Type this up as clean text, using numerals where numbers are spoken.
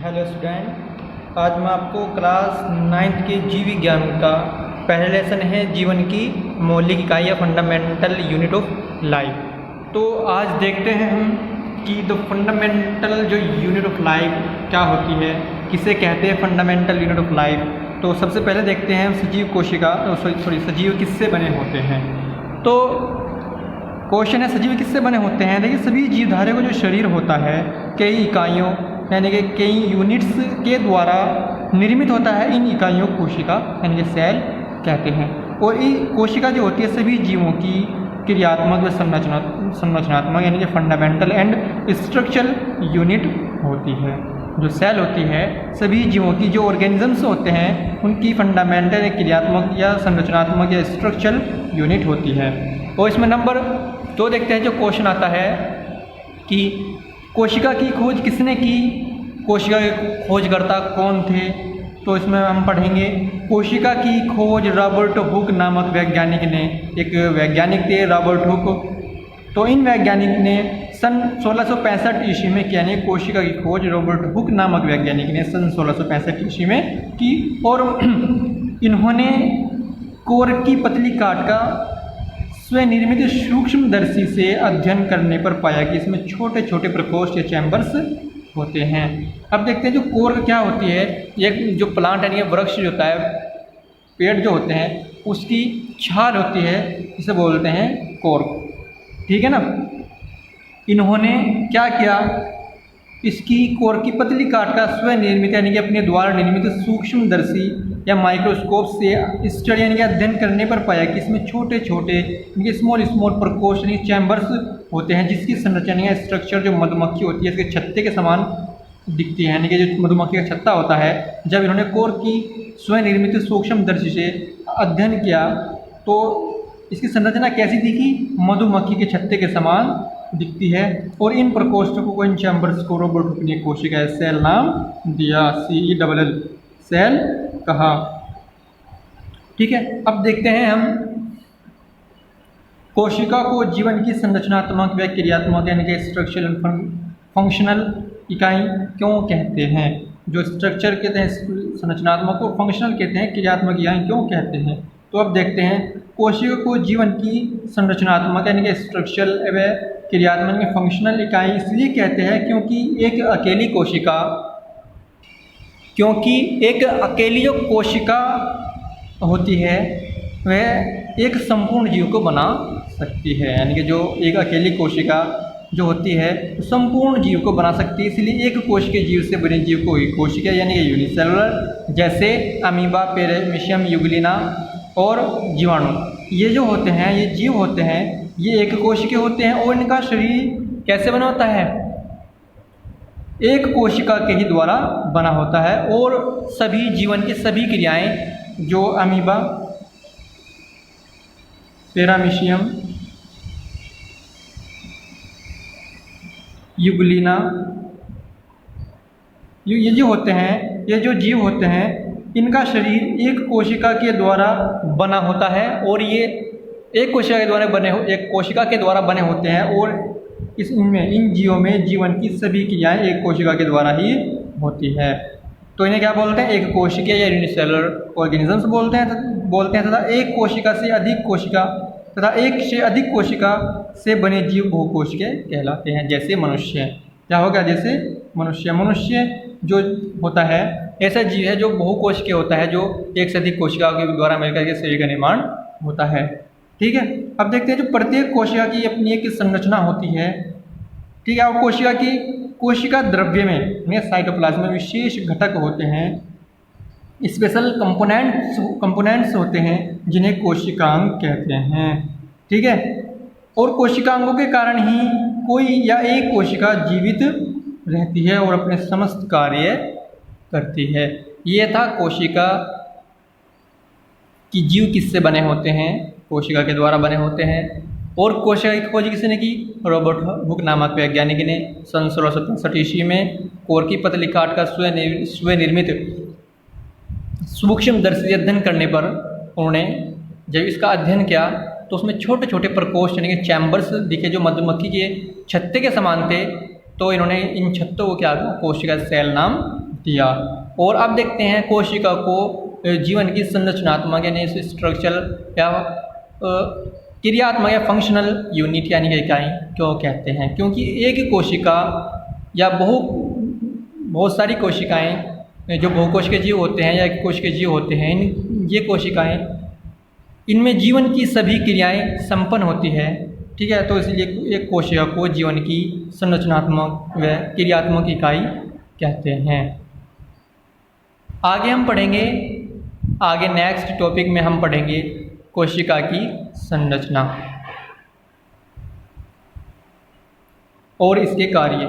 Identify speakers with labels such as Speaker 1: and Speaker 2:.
Speaker 1: Hello student, आज मैं आपको क्लास 9th के जीव विज्ञान का पहला लेसन है जीवन की मौलिक इकाइयाँ फंडामेंटल यूनिट ऑफ लाइफ। तो आज देखते हैं हम कि द फंडामेंटल जो यूनिट ऑफ लाइफ क्या होती है, किसे कहते हैं फंडामेंटल यूनिट ऑफ लाइफ। तो सबसे पहले देखते हैं सजीव कोशिका सजीव किससे बने होते हैं। तो क्वेश्चन है सजीव किससे बने होते हैं। देखिए, सभी जीवधारियों का जो शरीर होता है कई इकाइयों यानी कि कई यूनिट्स के द्वारा निर्मित होता है। इन इकाइयों को कोशिका यानी कि सेल कहते हैं। और ये कोशिका जो होती है सभी जीवों की क्रियात्मक व संरचनात्मक यानी कि फंडामेंटल एंड स्ट्रक्चरल यूनिट होती है। जो सेल होती है सभी जीवों की जो ऑर्गेनिजम्स होते हैं उनकी फंडामेंटल क्रियात्मक या संरचनात्मक या स्ट्रक्चरल यूनिट होती है। और इसमें नंबर 2 देखते हैं। जो क्वेश्चन आता है कि कोशिका की खोज किसने की, कोशिका के खोजकर्ता कौन थे। तो इसमें हम पढ़ेंगे कोशिका की खोज रॉबर्ट हुक नामक वैज्ञानिक ने, एक वैज्ञानिक थे रॉबर्ट हुक। तो इन वैज्ञानिक ने सन 1665 ईस्वी में किया। यानी कोशिका की खोज रॉबर्ट हुक नामक वैज्ञानिक ने सन 1665 ईस्वी में की। और इन्होंने कोर की पतली काट का स्वनिर्मित सूक्ष्मदर्शी से अध्ययन करने पर पाया कि इसमें छोटे छोटे प्रकोष्ठ या चैम्बर्स होते हैं। अब देखते हैं जो कोर क्या होती है। एक जो प्लांट यानी वृक्ष जो होता है, पेड़ जो होते हैं उसकी छाल होती है, इसे बोलते हैं कोर। ठीक है ना। इन्होंने क्या किया, इसकी कोर की पतली काट का स्वनिर्मित यानी कि अपने द्वारा निर्मित सूक्ष्मदर्शी या माइक्रोस्कोप से स्टडी यानी कि अध्ययन करने पर पाया कि इसमें छोटे छोटे यानी स्मॉल प्रकोष्ठ यानी चैम्बर्स होते हैं, जिसकी संरचना या स्ट्रक्चर जो मधुमक्खी होती है इसके छत्ते के समान दिखती है। यानी कि जो मधुमक्खी का छत्ता होता है, जब इन्होंने कोर की स्वनिर्मित सूक्ष्मदर्शी से अध्ययन किया तो इसकी संरचना कैसी दिखी, मधुमक्खी के छत्ते के समान दिखती है। और इन प्रकोष्ठों को, इन चैम्बर्स को रॉबर्ट हुक ने कोशिका सेल नाम दिया, CELL सेल कहा। ठीक है। अब देखते हैं हम कोशिका को जीवन की संरचनात्मक व क्रियात्मक यानी कि स्ट्रक्चरल फंक्शनल इकाई क्यों कहते हैं। जो स्ट्रक्चर कहते हैं संरचनात्मक को, फंक्शनल कहते हैं क्रियात्मक इकाई क्यों कहते हैं। तो अब देखते हैं कोशिका को जीवन की संरचनात्मक यानी कि स्ट्रक्चरल व क्रियात्मक फंक्शनल इकाई इसलिए कहते हैं क्योंकि एक अकेली जो कोशिका होती है वह एक संपूर्ण जीव को बना सकती है। यानी कि जो एक अकेली कोशिका जो होती है संपूर्ण जीव को बना सकती है। इसलिए एक कोश के जीव से बने जीव को कोशिका यानी कि यूनिसेलुलर, जैसे अमीबा, पैरामीशियम, यूग्लिना और जीवाणु, ये जो होते हैं ये जीव होते हैं, ये एक कोशिका होते हैं। और इनका शरीर कैसे बना होता है, एक कोशिका के ही द्वारा बना होता है। और सभी जीवन की सभी क्रियाएं जो अमीबा, पैरामीशियम, यूग्लिना, ये जो होते हैं, ये जो जीव होते हैं, इनका शरीर एक कोशिका के द्वारा बना होता है। और ये एक कोशिका के द्वारा बने होते हैं। और इन जीवों में जीवन की सभी क्रियाएं एक कोशिका के द्वारा ही होती है। तो इन्हें क्या बोलते हैं, एक कोशिका या यूनिसेलुलर ऑर्गेनिजम्स बोलते हैं। तथा एक कोशिका से अधिक कोशिका तथा एक से अधिक कोशिका से बने जीव बहुकोशिकीय कहलाते हैं। जैसे मनुष्य, क्या होगा, जैसे मनुष्य जो होता है ऐसा जीव है जो बहुकोशिकीय होता है, जो एक से अधिक कोशिका के द्वारा मिलकर के शरीर का निर्माण होता है। ठीक है। अब देखते हैं जो प्रत्येक कोशिका की अपनी एक संरचना होती है। ठीक है। और कोशिका द्रव्य में साइटोप्लाज्म में विशेष घटक होते हैं, स्पेशल कंपोनेंट्स होते हैं जिन्हें कोशिकांग कहते हैं। ठीक है। और कोशिकांगों के कारण ही कोई या एक कोशिका जीवित रहती है और अपने समस्त कार्य करती है। ये था कोशिका की जीव किससे बने होते हैं, कोशिका के द्वारा बने होते हैं। और कोशिका की खोज किसने की, रॉबर्ट हुक नामक वैज्ञानिक ने सन 1665 ईस्वी में कोर की पतली काट का स्वनिर्मित सूक्ष्मदर्शी अध्ययन करने पर उन्होंने जब इसका अध्ययन किया तो उसमें छोटे छोटे प्रकोष्ठ यानी कि चैम्बर्स दिखे जो मधुमक्खी के छत्ते के समान थे। तो इन्होंने इन छत्तों को क्या कोशिका सेल नाम दिया। और अब देखते हैं कोशिका को जीवन की संरचनात्मक यानी स्ट्रक्चरल या क्रियात्मक या फंक्शनल यूनिट यानी कि इकाई क्यों कहते हैं, क्योंकि एक कोशिका या बहुत सारी कोशिकाएं जो बहुकोशिकीय जीव होते हैं या एक कोशिकीय जीव होते हैं, ये कोशिकाएं इनमें जीवन की सभी क्रियाएं संपन्न होती है। ठीक है, तो इसलिए एक कोशिका को जीवन की संरचनात्मक व क्रियात्मक इकाई कहते हैं। आगे हम पढ़ेंगे, आगे नेक्स्ट टॉपिक में हम पढ़ेंगे कोशिका की संरचना और इसके कार्य।